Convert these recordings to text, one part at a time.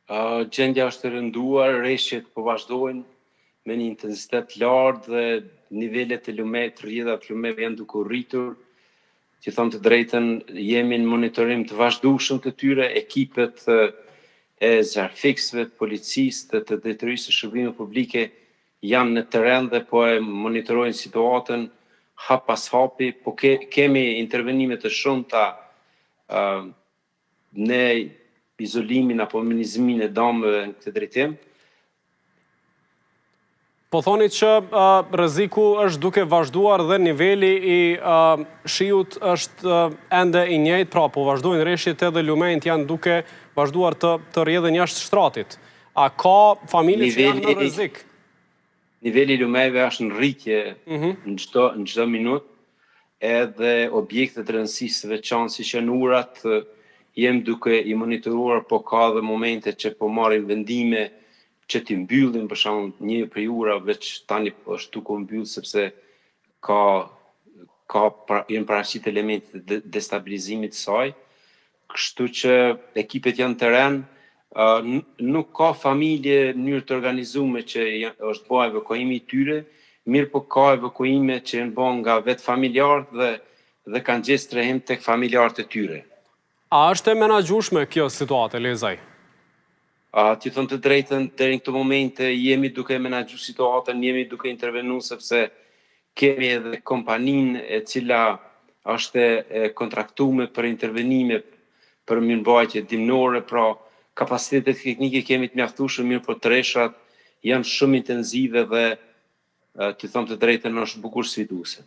Gjendja është e rënduar, rreshtet po vazhdojnë me një intensitet lartë dhe nivelet e lumet, rrjedhat lumeve janë duke u rritur. Që them të drejtën, jemi në monitorim të vazhdueshëm të tyre, ekipet e zjarfikësve, të policisë, të drejtorisë së shërbimeve publike janë në terren dhe po e monitorojnë situatën hap pas hapi, po kemi intervenime të shumta në izolimin apo minimizimin e dëmeve në këtë drejtim. Po thoni që rreziku është duke vazhduar dhe niveli i shiut është ende i njëjtë, pra po vazhdojnë rreshtet edhe lumenjt janë duke vazhduar të rrjedhin jashtë shtratit. A ka familje që janë në rrezik? Niveli i lumeve është në rritje në çdo minutë, edhe objektet e rëndësisë së veçantë siç janë urat, jem duke i monitoruar, po ka dhe momente që po marrin vendime që t'i mbyllin, për shembull një prej ura veç tani është duke u mbyll sepse janë paraqitur elemente të destabilizimit të saj. Kështu që ekipet janë në terren, nuk ka familje në mënyrë të organizuar që është bërë evakuimi i tyre, mirë po ka evakuime që janë bërë nga vetë familjarët dhe kanë gjetur strehim tek familjarët e tyre. A është e menaxhueshme kjo situatë, Lezaj? T'ju them të drejtën, deri në këtë moment jemi duke menaxhuar situatën, jemi duke intervenuar sepse kemi edhe kompaninë e cila është e kontraktuar për intervenime për mirëmbajtje dimnore, pra kapacitetet teknike kemi të mjaftueshme, mirë po treshat janë shumë intensive dhe t'ju them të drejtën është bukur sfiduese.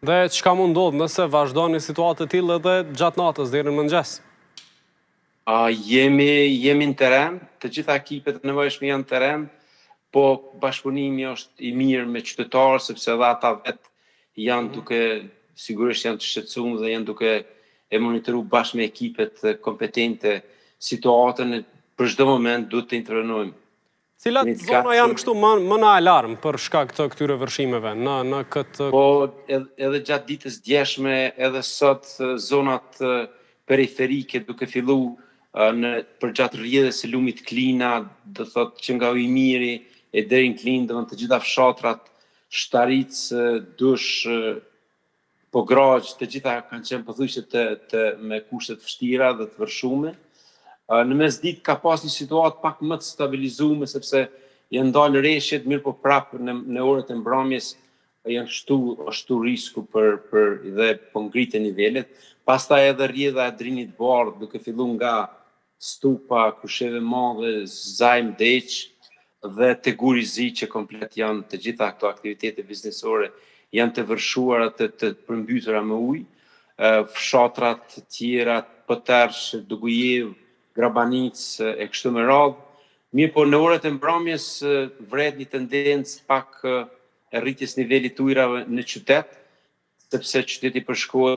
Dhe çka mund ndodh nëse vazhdon një situatë e tillë edhe gjatë natës deri në mëngjes? Jemi në terren, të gjitha ekipet e nevojshme janë në terren, po bashkëpunimi është i mirë me qytetarë, sepse edhe ata vetë janë duke, sigurisht janë të shqetësuar dhe janë duke e monitoruar bashkë me ekipet kompetente situatën, për çdo moment duhet të intervenojmë. Cilat zona janë kështu më në alarm për shkak të këtyre vërshimeve në këtë? Po edhe gjatë ditës djeshme, edhe sot zonat periferike duke filluar për gjatë rrjedhjes së lumit Klina, do thotë që nga Ujmiri e deri në Klinë, do të gjitha fshatrat, Shtaric, Dush, Pograq, të gjitha kanë qenë pothuajse me kushte të vështira dhe të vërshume. Në mesditë ka pas një situatë pak më të stabilizuar sepse janë dalë rreshtet, mirë po prapë në orët e mbrëmjes janë shtu risku për dhe po ngritën nivelet. Pastaj edhe rrjedha e Drinit Bardh duke filluar nga Stupa, Krusheve Madhe, Zajm Deq dhe Teguri Zi që komplet janë të gjitha këto aktivitete biznesore janë të vërshuara të përmbytura me ujë. Fshatrat të tjera, Potersh, Dugujev, Grabanic e kështu me radhë. Mirë po në orët e mbrëmjes vret një tendencë pak e rritjes nivelit të ujrave në qytet, sepse qyteti përshkohet